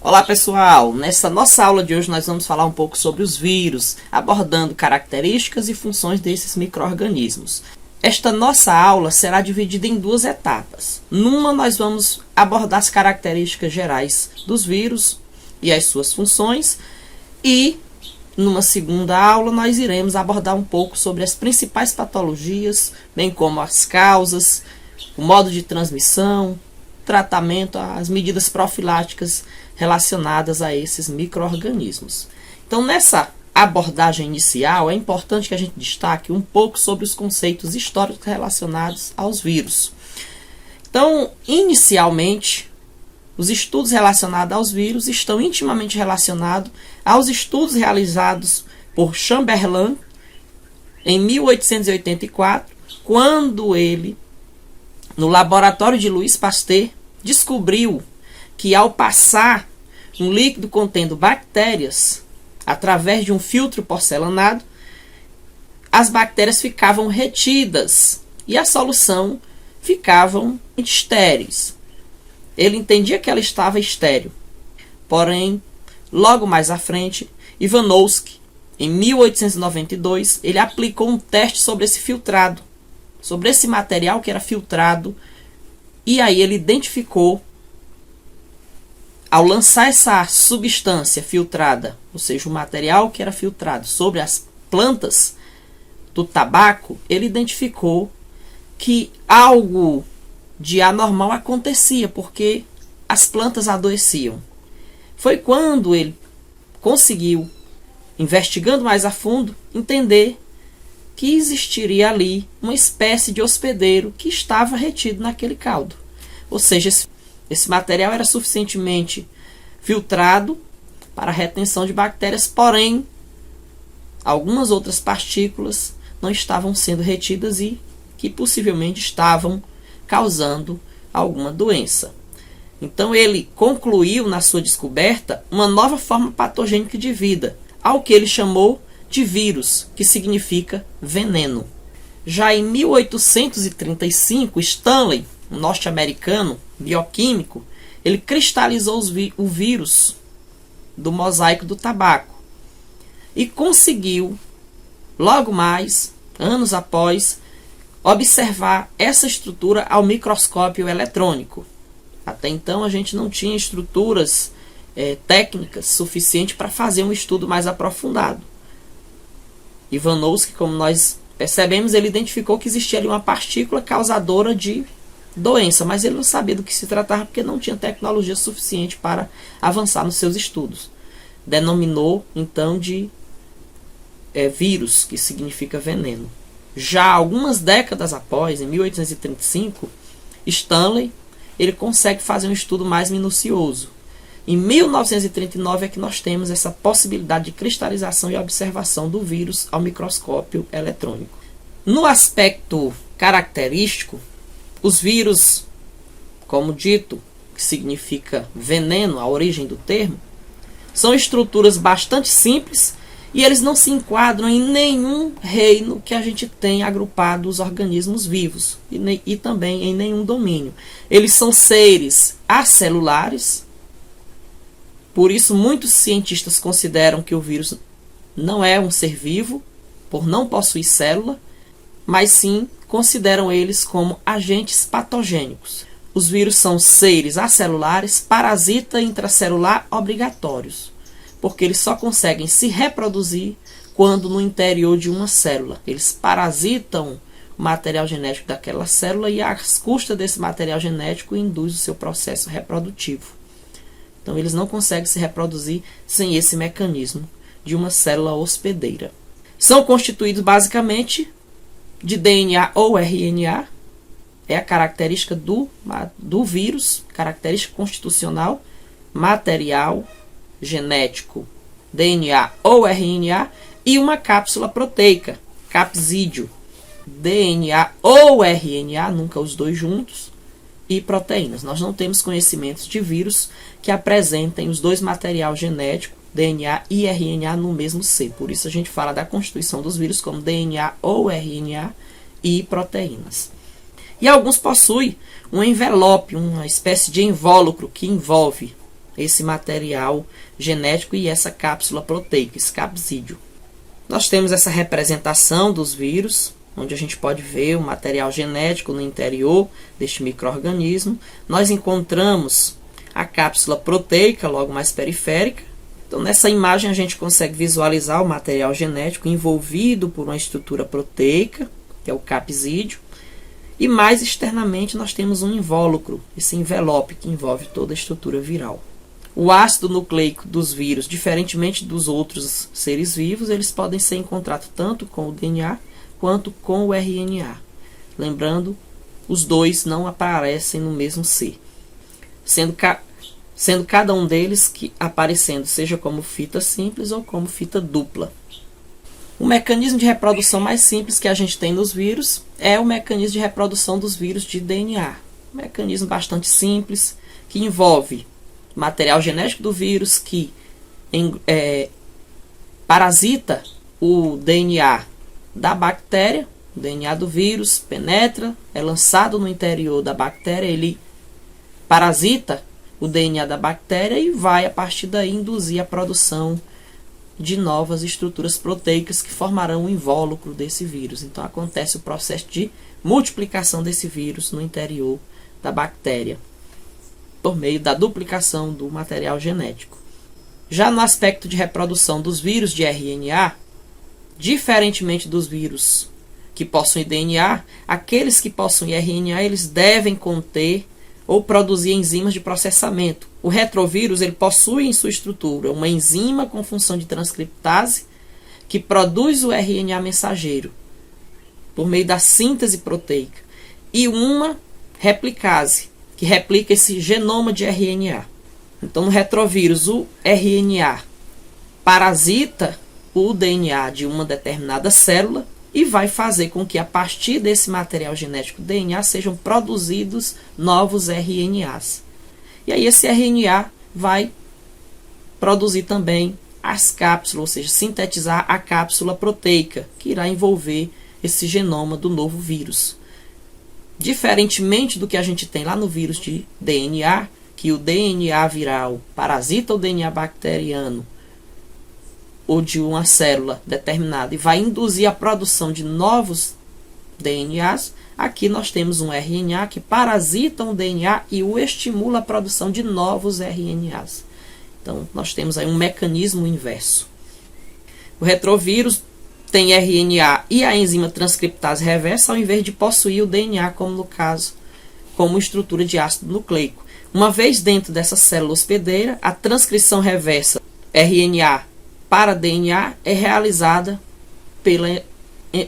Olá pessoal, nessa nossa aula de hoje nós vamos falar um pouco sobre os vírus, abordando características e funções desses micro-organismos. Esta nossa aula será dividida em duas etapas. Numa nós vamos abordar as características gerais dos vírus e as suas funções, e numa segunda aula nós iremos abordar um pouco sobre as principais patologias, bem como as causas, o modo de transmissão, tratamento, as medidas profiláticas relacionadas a esses micro-organismos. Então, nessa abordagem inicial, é importante que a gente destaque um pouco sobre os conceitos históricos relacionados aos vírus. Então, inicialmente, os estudos relacionados aos vírus estão intimamente relacionados aos estudos realizados por Chamberlain em 1884, quando ele, no laboratório de Louis Pasteur, descobriu que ao passar um líquido contendo bactérias através de um filtro porcelanado, as bactérias ficavam retidas e a solução ficavam estéreis. Ele entendia que ela estava estéril. Porém, logo mais à frente, Ivanovsky, em 1892, ele aplicou um teste sobre esse filtrado, sobre esse material que era filtrado, e aí ele identificou, ao lançar essa substância filtrada, ou seja, o material que era filtrado sobre as plantas do tabaco, ele identificou que algo de anormal acontecia, porque as plantas adoeciam. Foi quando ele conseguiu, investigando mais a fundo, entender que existiria ali uma espécie de hospedeiro que estava retido naquele caldo. Ou seja, esse material era suficientemente filtrado para a retenção de bactérias, porém, algumas outras partículas não estavam sendo retidas e que possivelmente estavam causando alguma doença. Então, ele concluiu na sua descoberta uma nova forma patogênica de vida, ao que ele chamou de vírus, que significa veneno. Já em 1835, Stanley, um norte-americano bioquímico, ele cristalizou o vírus do mosaico do tabaco e conseguiu, logo mais, anos após, observar essa estrutura ao microscópio eletrônico. Até então a gente não tinha estruturas técnicas suficientes para fazer um estudo mais aprofundado. Ivanovsky, como nós percebemos, ele identificou que existia ali uma partícula causadora de doença, mas ele não sabia do que se tratava porque não tinha tecnologia suficiente para avançar nos seus estudos. Denominou então de vírus, que significa veneno. Já algumas décadas após, em 1835, Stanley ele consegue fazer um estudo mais minucioso. Em 1939 é que nós temos essa possibilidade de cristalização e observação do vírus ao microscópio eletrônico. No aspecto característico, os vírus, como dito, que significa veneno, a origem do termo, são estruturas bastante simples e eles não se enquadram em nenhum reino que a gente tem agrupado os organismos vivos e também em nenhum domínio. Eles são seres acelulares. Por isso, muitos cientistas consideram que o vírus não é um ser vivo, por não possuir célula, mas sim consideram eles como agentes patogênicos. Os vírus são seres acelulares, parasita intracelular obrigatórios, porque eles só conseguem se reproduzir quando no interior de uma célula. Eles parasitam o material genético daquela célula e, às custas desse material genético, induz o seu processo reprodutivo. Então, eles não conseguem se reproduzir sem esse mecanismo de uma célula hospedeira. São constituídos basicamente de DNA ou RNA, é a característica do vírus, característica constitucional, material genético, DNA ou RNA, e uma cápsula proteica, capsídeo, DNA ou RNA, nunca os dois juntos, e proteínas. Nós não temos conhecimentos de vírus que apresentem os dois materiais genéticos, DNA e RNA, no mesmo ser. Por isso a gente fala da constituição dos vírus como DNA ou RNA e proteínas. E alguns possuem um envelope, uma espécie de invólucro que envolve esse material genético e essa cápsula proteica, esse capsídeo. Nós temos essa representação dos vírus, onde a gente pode ver o material genético no interior deste micro-organismo. Nós encontramos a cápsula proteica logo mais periférica. Então, nessa imagem a gente consegue visualizar o material genético envolvido por uma estrutura proteica, que é o capsídeo. E mais externamente nós temos um invólucro, esse envelope que envolve toda a estrutura viral. O ácido nucleico dos vírus, diferentemente dos outros seres vivos, eles podem ser encontrados tanto com o DNA quanto com o RNA. Lembrando, os dois não aparecem no mesmo ser, sendo cada um deles aparecendo seja como fita simples ou como fita dupla. O mecanismo de reprodução mais simples que a gente tem nos vírus é o mecanismo de reprodução dos vírus de DNA. Um mecanismo bastante simples, que envolve material genético do vírus, que parasita o DNA da bactéria. O DNA do vírus penetra, é lançado no interior da bactéria, ele parasita o DNA da bactéria e vai, a partir daí, induzir a produção de novas estruturas proteicas que formarão o invólucro desse vírus. Então, acontece o processo de multiplicação desse vírus no interior da bactéria, por meio da duplicação do material genético. Já no aspecto de reprodução dos vírus de RNA, diferentemente dos vírus que possuem DNA, aqueles que possuem RNA, eles devem conter ou produzir enzimas de processamento. O retrovírus ele possui em sua estrutura uma enzima com função de transcriptase que produz o RNA mensageiro por meio da síntese proteica e uma replicase que replica esse genoma de RNA. Então, no retrovírus, o RNA parasita o DNA de uma determinada célula e vai fazer com que, a partir desse material genético DNA, sejam produzidos novos RNAs. E aí esse RNA vai produzir também as cápsulas, ou seja, sintetizar a cápsula proteica, que irá envolver esse genoma do novo vírus. Diferentemente do que a gente tem lá no vírus de DNA, que o DNA viral parasita o DNA bacteriano ou de uma célula determinada e vai induzir a produção de novos DNAs, aqui nós temos um RNA que parasita um DNA e o estimula a produção de novos RNAs. Então, nós temos aí um mecanismo inverso. O retrovírus tem RNA e a enzima transcriptase reversa, ao invés de possuir o DNA, como no caso, como estrutura de ácido nucleico. Uma vez dentro dessa célula hospedeira, a transcrição reversa RNA para DNA é realizada pela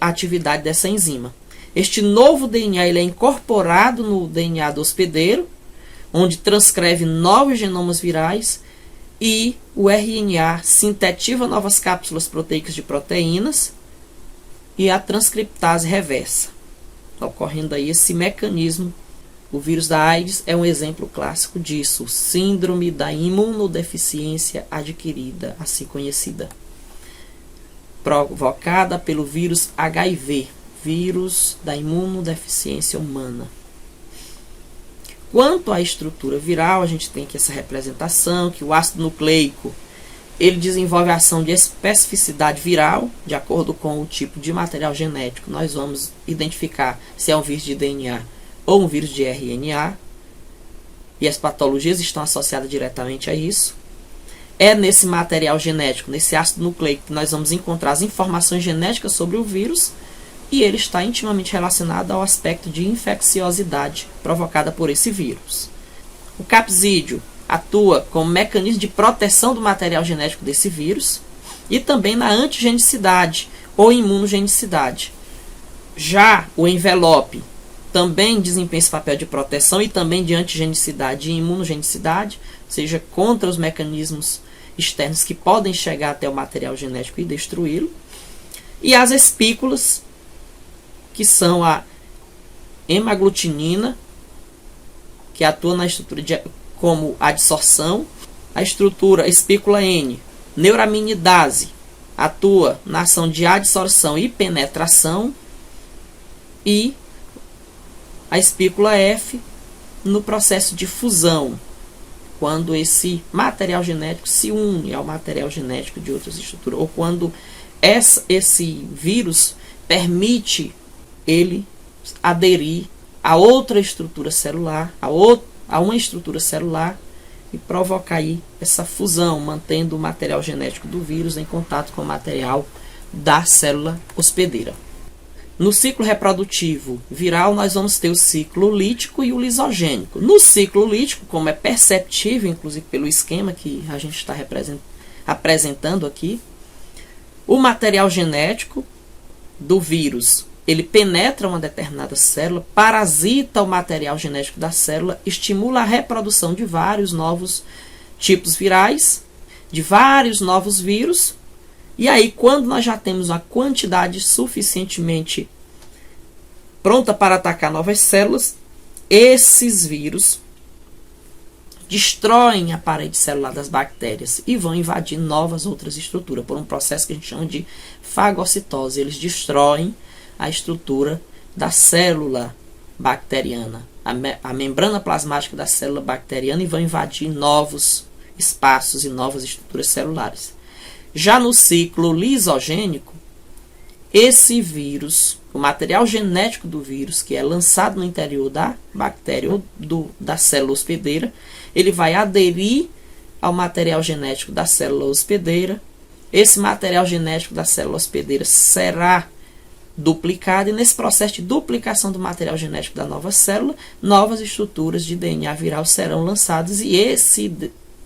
atividade dessa enzima. Este novo DNA ele é incorporado no DNA do hospedeiro, onde transcreve novos genomas virais e o RNA sintetiza novas cápsulas proteicas de proteínas e a transcriptase reversa, ocorrendo aí esse mecanismo. O vírus da AIDS é um exemplo clássico disso, síndrome da imunodeficiência adquirida, assim conhecida, provocada pelo vírus HIV, vírus da imunodeficiência humana. Quanto à estrutura viral, a gente tem aqui essa representação, que o ácido nucleico ele desenvolve a ação de especificidade viral, de acordo com o tipo de material genético. Nós vamos identificar se é um vírus de DNA ou um vírus de RNA, e as patologias estão associadas diretamente a isso. É nesse material genético, nesse ácido nucleico, que nós vamos encontrar as informações genéticas sobre o vírus, e ele está intimamente relacionado ao aspecto de infecciosidade provocada por esse vírus. O capsídeo atua como mecanismo de proteção do material genético desse vírus e também na antigenicidade ou imunogenicidade. Já o envelope também desempenha esse papel de proteção e também de antigenicidade e imunogenicidade, ou seja, contra os mecanismos externos que podem chegar até o material genético e destruí-lo. E as espículas, que são a hemaglutinina, que atua na estrutura como adsorção, a estrutura espícula N, neuraminidase, atua na ação de adsorção e penetração, e a espícula F no processo de fusão, quando esse material genético se une ao material genético de outras estruturas, ou quando esse vírus permite ele aderir a outra estrutura celular, a uma estrutura celular, e provocar aí essa fusão, mantendo o material genético do vírus em contato com o material da célula hospedeira. No ciclo reprodutivo viral, nós vamos ter o ciclo lítico e o lisogênico. No ciclo lítico, como é perceptível, inclusive pelo esquema que a gente está apresentando aqui, o material genético do vírus, ele penetra uma determinada célula, parasita o material genético da célula, estimula a reprodução de vários novos tipos virais, de vários novos vírus. E aí, quando nós já temos uma quantidade suficientemente pronta para atacar novas células, esses vírus destroem a parede celular das bactérias e vão invadir novas outras estruturas por um processo que a gente chama de fagocitose. Eles destroem a estrutura da célula bacteriana, a membrana plasmática da célula bacteriana, e vão invadir novos espaços e novas estruturas celulares. Já no ciclo lisogênico, esse vírus, o material genético do vírus, que é lançado no interior da bactéria ou da célula hospedeira, ele vai aderir ao material genético da célula hospedeira. Esse material genético da célula hospedeira será duplicado, e nesse processo de duplicação do material genético da nova célula, novas estruturas de DNA viral serão lançadas, e esse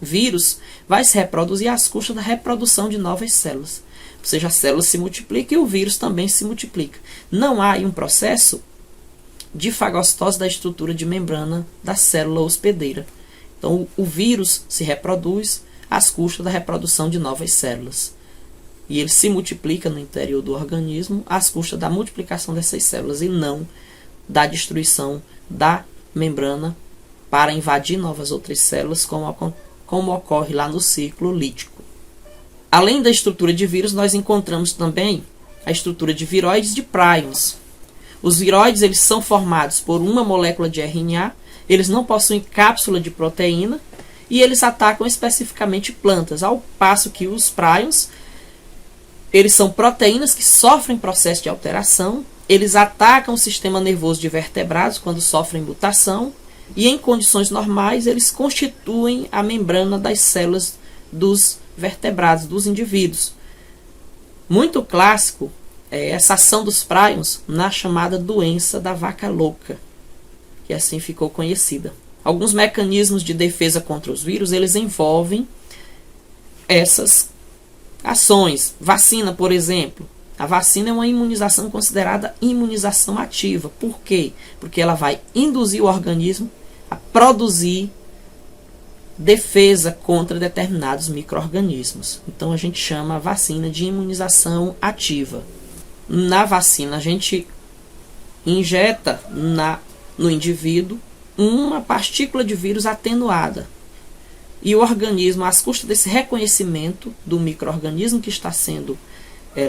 vírus vai se reproduzir às custas da reprodução de novas células. Ou seja, a célula se multiplica e o vírus também se multiplica. Não há aí um processo de fagocitose da estrutura de membrana da célula hospedeira. Então, o vírus se reproduz às custas da reprodução de novas células. E ele se multiplica no interior do organismo às custas da multiplicação dessas células e não da destruição da membrana para invadir novas outras células, como ocorre lá no ciclo lítico. Além da estrutura de vírus, nós encontramos também a estrutura de viróides e de prions. Os viróides, eles são formados por uma molécula de RNA, eles não possuem cápsula de proteína e eles atacam especificamente plantas, ao passo que os prions, eles são proteínas que sofrem processo de alteração, eles atacam o sistema nervoso de vertebrados quando sofrem mutação, e em condições normais eles constituem a membrana das células dos vertebrados, dos indivíduos. Muito clássico é essa ação dos prions na chamada doença da vaca louca, que assim ficou conhecida. Alguns mecanismos de defesa contra os vírus, eles envolvem essas ações. Vacina, por exemplo. A vacina é uma imunização considerada imunização ativa. Por quê? Porque ela vai induzir o organismo a produzir defesa contra determinados micro-organismos. Então a gente chama a vacina de imunização ativa. Na vacina a gente injeta no indivíduo uma partícula de vírus atenuada. E o organismo, às custas desse reconhecimento do micro-organismo que está sendo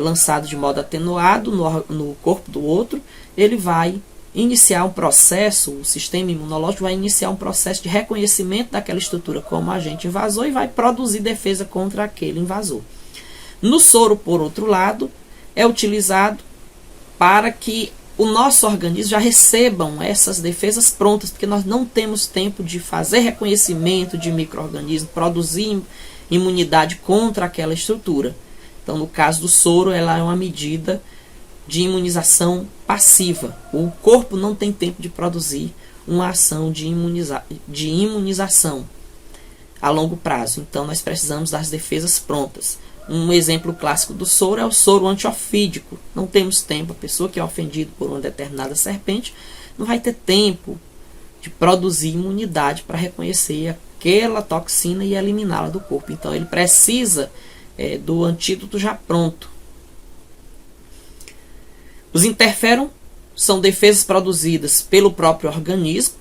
lançado de modo atenuado no corpo do outro, ele vai iniciar um processo, o sistema imunológico vai iniciar um processo de reconhecimento daquela estrutura como agente invasor e vai produzir defesa contra aquele invasor. No soro, por outro lado, é utilizado para que o nosso organismo já recebam essas defesas prontas, porque nós não temos tempo de fazer reconhecimento de micro-organismo, produzir imunidade contra aquela estrutura. Então, no caso do soro, ela é uma medida de imunização passiva. O corpo não tem tempo de produzir uma ação de imunização a longo prazo. Então, nós precisamos das defesas prontas. Um exemplo clássico do soro é o soro antiofídico. Não temos tempo. A pessoa que é ofendida por uma determinada serpente não vai ter tempo de produzir imunidade para reconhecer aquela toxina e eliminá-la do corpo. Então, ele precisa do antídoto já pronto. Os interferon são defesas produzidas pelo próprio organismo.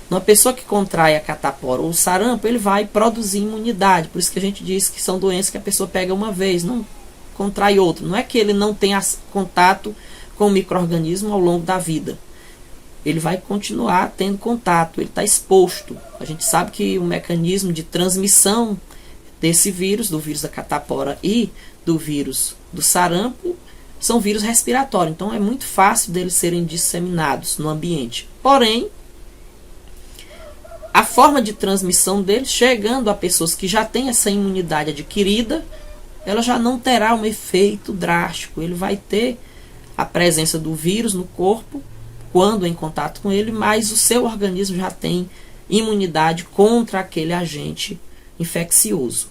Uma pessoa que contrai a catapora ou o sarampo, ele vai produzir imunidade. Por isso que a gente diz que são doenças que a pessoa pega uma vez, não contrai outra. Não é que ele não tenha contato com o micro-organismo ao longo da vida. ele vai continuar tendo contato, ele está exposto. A gente sabe que o mecanismo de transmissão desse vírus, do vírus da catapora e do vírus do sarampo, são vírus respiratórios. Então é muito fácil deles serem disseminados no ambiente. Porém, a forma de transmissão deles, chegando a pessoas que já têm essa imunidade adquirida, ela já não terá um efeito drástico. Ele vai ter a presença do vírus no corpo, quando em contato com ele, mas o seu organismo já tem imunidade contra aquele agente infeccioso.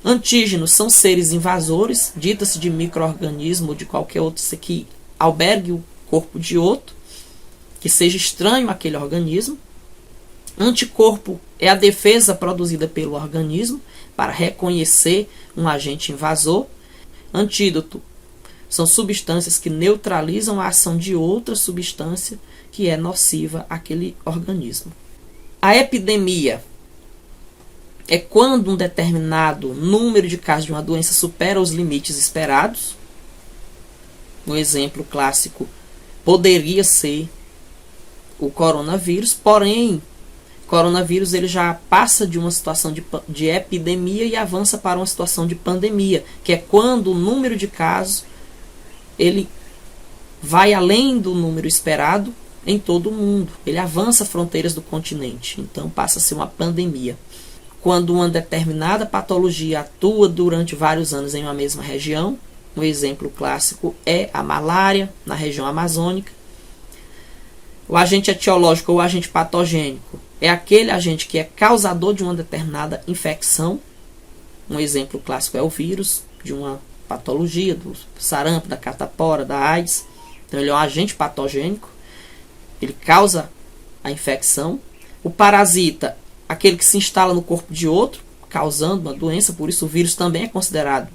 Antígenos são seres invasores, dita-se de micro-organismo ou de qualquer outro que albergue o corpo de outro, que seja estranho àquele organismo. Anticorpo é a defesa produzida pelo organismo para reconhecer um agente invasor. Antídoto são substâncias que neutralizam a ação de outra substância que é nociva àquele organismo. A epidemia é quando um determinado número de casos de uma doença supera os limites esperados. Um exemplo clássico poderia ser o coronavírus, porém, o coronavírus ele já passa de uma situação de epidemia e avança para uma situação de pandemia, que é quando o número de casos ele vai além do número esperado em todo o mundo. Ele avança fronteiras do continente, então passa a ser uma pandemia. Quando uma determinada patologia atua durante vários anos em uma mesma região, um exemplo clássico é a malária na região amazônica. O agente etiológico ou agente patogênico é aquele agente que é causador de uma determinada infecção. Um exemplo clássico é o vírus de uma patologia, do sarampo, da catapora, da AIDS. Então ele é um agente patogênico, ele causa a infecção. O parasita, aquele que se instala no corpo de outro, causando uma doença, por isso o vírus também é considerado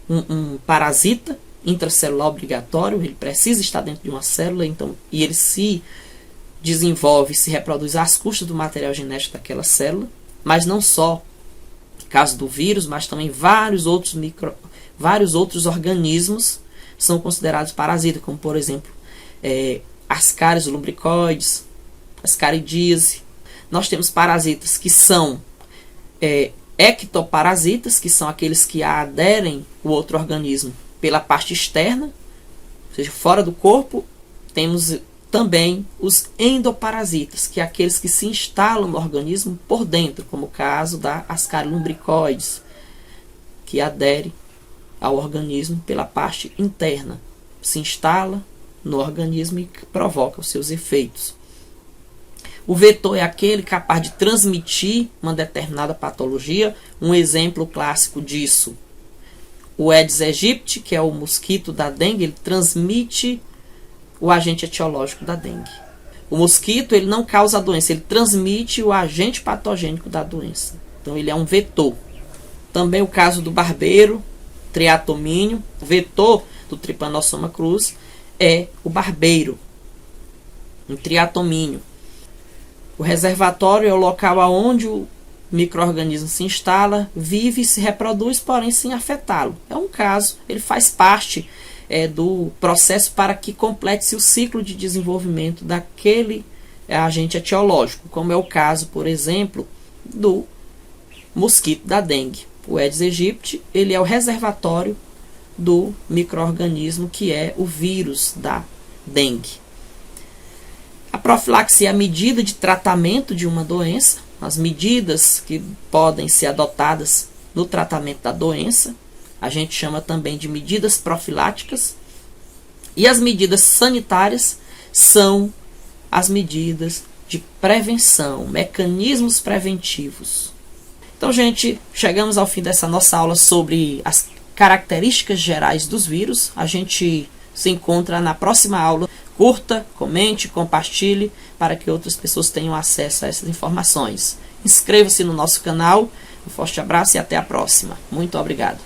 um parasita intracelular obrigatório, ele precisa estar dentro de uma célula, então, e ele se desenvolve, se reproduz às custas do material genético daquela célula, mas não só no caso do vírus, mas também vários outros organismos são considerados parasitas, como por exemplo ascaris lumbricoides, ascaridíase. Nós temos parasitas que são ectoparasitas, que são aqueles que aderem o outro organismo pela parte externa, ou seja, fora do corpo. Temos também os endoparasitas, que é aqueles que se instalam no organismo por dentro, como o caso da ascaris lumbricoides, que adere ao organismo pela parte interna, se instala no organismo e provoca os seus efeitos. O vetor é aquele capaz de transmitir uma determinada patologia. Um exemplo clássico disso, o Aedes aegypti, que é o mosquito da dengue, ele transmite o agente etiológico da dengue. O mosquito ele não causa a doença, ele transmite o agente patogênico da doença. Então ele é um vetor. Também o caso do barbeiro, triatomínio, o vetor do Trypanosoma cruzi é o barbeiro, um triatomínio. O reservatório é o local onde o micro-organismo se instala, vive e se reproduz, porém sem afetá-lo. É um caso, ele faz parte do processo para que complete-se o ciclo de desenvolvimento daquele agente etiológico, como é o caso, por exemplo, do mosquito da dengue. O Aedes aegypti, ele é o reservatório do micro-organismo que é o vírus da dengue. A profilaxia é a medida de tratamento de uma doença, as medidas que podem ser adotadas no tratamento da doença, a gente chama também de medidas profiláticas, e as medidas sanitárias são as medidas de prevenção, mecanismos preventivos. Então, gente, chegamos ao fim dessa nossa aula sobre as características gerais dos vírus. A gente se encontra na próxima aula. Curta, comente, compartilhe para que outras pessoas tenham acesso a essas informações. Inscreva-se no nosso canal. Um forte abraço e até a próxima. Muito obrigado.